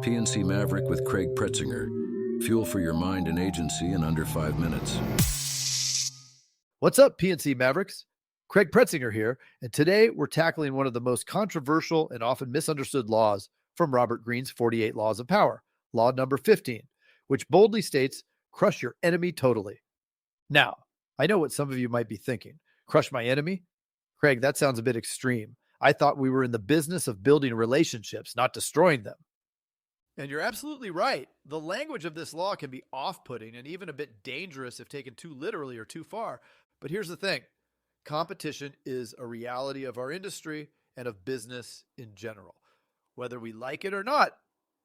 P&C Maverick with Craig Pretzinger. Fuel for your mind and agency in under 5 minutes. What's up, P&C Mavericks? Craig Pretzinger here, and today we're tackling one of the most controversial and often misunderstood laws from Robert Greene's 48 Laws of Power, law number 15, which boldly states, crush your enemy totally. Now, I know what some of you might be thinking. Crush my enemy? Craig, that sounds a bit extreme. I thought we were in the business of building relationships, not destroying them. And you're absolutely right. The language of this law can be off-putting and even a bit dangerous if taken too literally or too far. But here's the thing. Competition is a reality of our industry and of business in general. Whether we like it or not,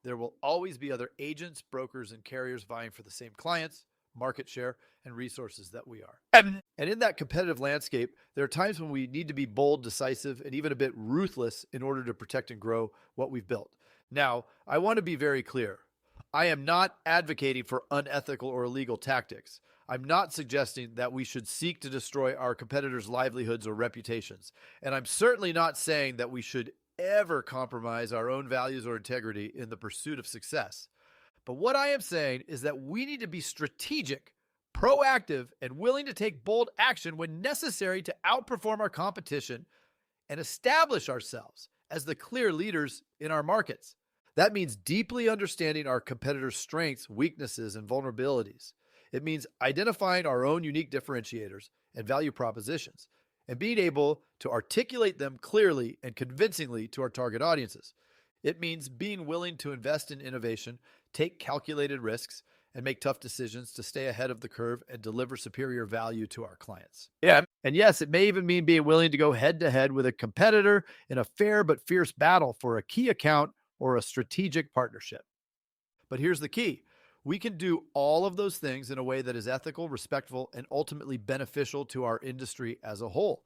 there will always be other agents, brokers, and carriers vying for the same clients, market share, and resources that we are. And in that competitive landscape, there are times when we need to be bold, decisive, and even a bit ruthless in order to protect and grow what we've built. Now, I want to be very clear. I am not advocating for unethical or illegal tactics. I'm not suggesting that we should seek to destroy our competitors' livelihoods or reputations. And I'm certainly not saying that we should ever compromise our own values or integrity in the pursuit of success. But what I am saying is that we need to be strategic, proactive, and willing to take bold action when necessary to outperform our competition and establish ourselves as the clear leaders in our markets. That means deeply understanding our competitors' strengths, weaknesses, and vulnerabilities. It means identifying our own unique differentiators and value propositions and being able to articulate them clearly and convincingly to our target audiences. It means being willing to invest in innovation, take calculated risks, and make tough decisions to stay ahead of the curve and deliver superior value to our clients. And yes, it may even mean being willing to go head-to-head with a competitor in a fair but fierce battle for a key account or a strategic partnership. But here's the key. We can do all of those things in a way that is ethical, respectful, and ultimately beneficial to our industry as a whole.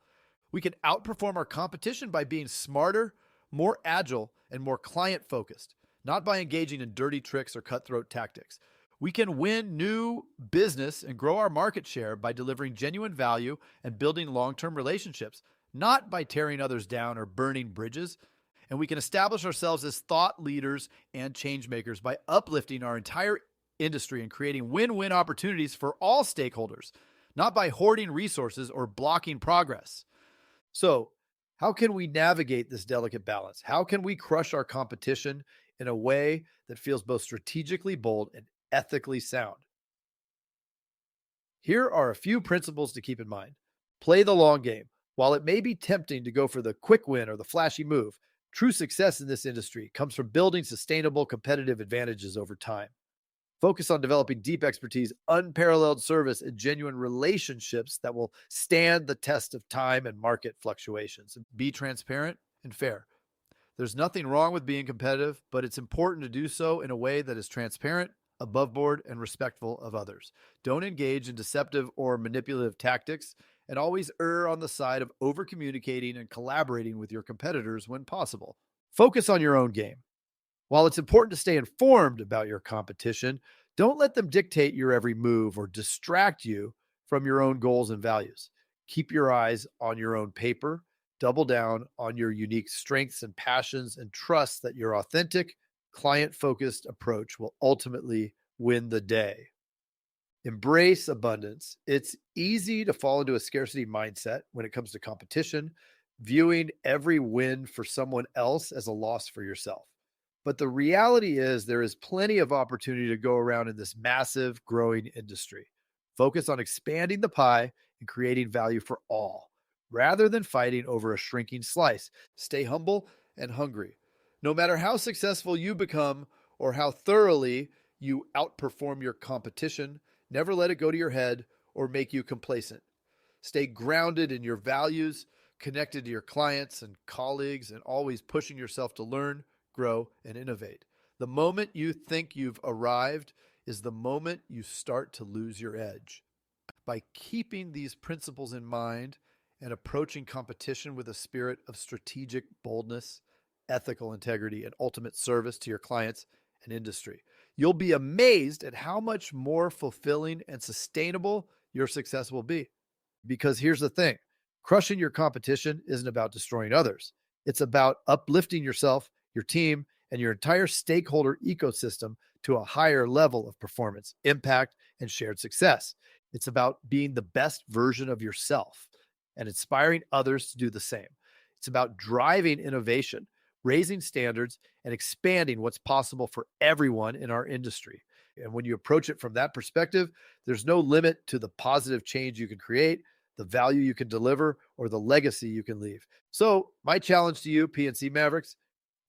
We can outperform our competition by being smarter, more agile, and more client-focused, not by engaging in dirty tricks or cutthroat tactics. We can win new business and grow our market share by delivering genuine value and building long-term relationships, not by tearing others down or burning bridges. And we can establish ourselves as thought leaders and change makers by uplifting our entire industry and creating win-win opportunities for all stakeholders, not by hoarding resources or blocking progress. So, how can we navigate this delicate balance? How can we crush our competition in a way that feels both strategically bold and ethically sound? Here are a few principles to keep in mind. Play the long game. While it may be tempting to go for the quick win or the flashy move, true success in this industry comes from building sustainable competitive advantages over time. Focus on developing deep expertise, unparalleled service, and genuine relationships that will stand the test of time and market fluctuations. Be transparent and fair. There's nothing wrong with being competitive, but it's important to do so in a way that is transparent, above board, and respectful of others. Don't engage in deceptive or manipulative tactics, and always err on the side of over-communicating and collaborating with your competitors when possible. Focus on your own game. While it's important to stay informed about your competition, don't let them dictate your every move or distract you from your own goals and values. Keep your eyes on your own paper, double down on your unique strengths and passions, and trust that your authentic, client-focused approach will ultimately win the day. Embrace abundance. It's easy to fall into a scarcity mindset when it comes to competition, viewing every win for someone else as a loss for yourself. But the reality is there is plenty of opportunity to go around in this massive, growing industry. Focus on expanding the pie and creating value for all, rather than fighting over a shrinking slice. Stay humble and hungry. No matter how successful you become or how thoroughly you outperform your competition, never let it go to your head or make you complacent. Stay grounded in your values, connected to your clients and colleagues, and always pushing yourself to learn, grow, and innovate. The moment you think you've arrived is the moment you start to lose your edge. By keeping these principles in mind and approaching competition with a spirit of strategic boldness, ethical integrity, and ultimate service to your clients and industry, you'll be amazed at how much more fulfilling and sustainable your success will be. Because here's the thing, crushing your competition isn't about destroying others. It's about uplifting yourself, your team, and your entire stakeholder ecosystem to a higher level of performance, impact, and shared success. It's about being the best version of yourself and inspiring others to do the same. It's about driving innovation, raising standards, and expanding what's possible for everyone in our industry. And when you approach it from that perspective, there's no limit to the positive change you can create, the value you can deliver, or the legacy you can leave. So, my challenge to you, P&C Mavericks,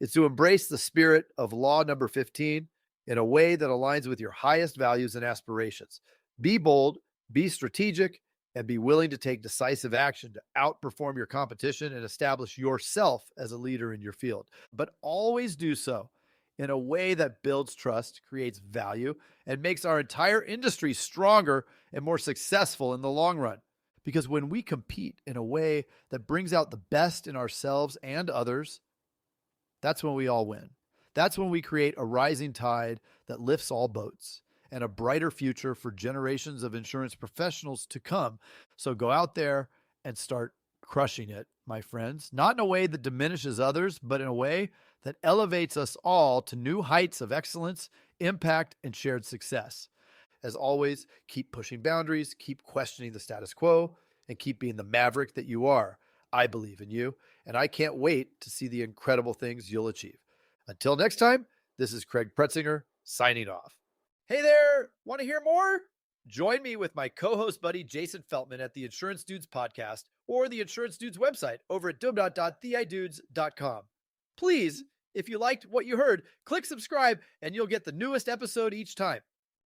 is to embrace the spirit of law number 15 in a way that aligns with your highest values and aspirations. Be bold, be strategic, and be willing to take decisive action to outperform your competition and establish yourself as a leader in your field. But always do so in a way that builds trust, creates value, and makes our entire industry stronger and more successful in the long run. Because when we compete in a way that brings out the best in ourselves and others, that's when we all win. That's when we create a rising tide that lifts all boats and a brighter future for generations of insurance professionals to come. So go out there and start crushing it, my friends, not in a way that diminishes others, but in a way that elevates us all to new heights of excellence, impact, and shared success. As always, keep pushing boundaries, keep questioning the status quo, and keep being the maverick that you are. I believe in you, and I can't wait to see the incredible things you'll achieve. Until next time, this is Craig Pretzinger signing off. Hey there, want to hear more? Join me with my co-host buddy Jason Feltman at the Insurance Dudes podcast or the Insurance Dudes website over at dub.theidudes.com. Please, if you liked what you heard, click subscribe and you'll get the newest episode each time.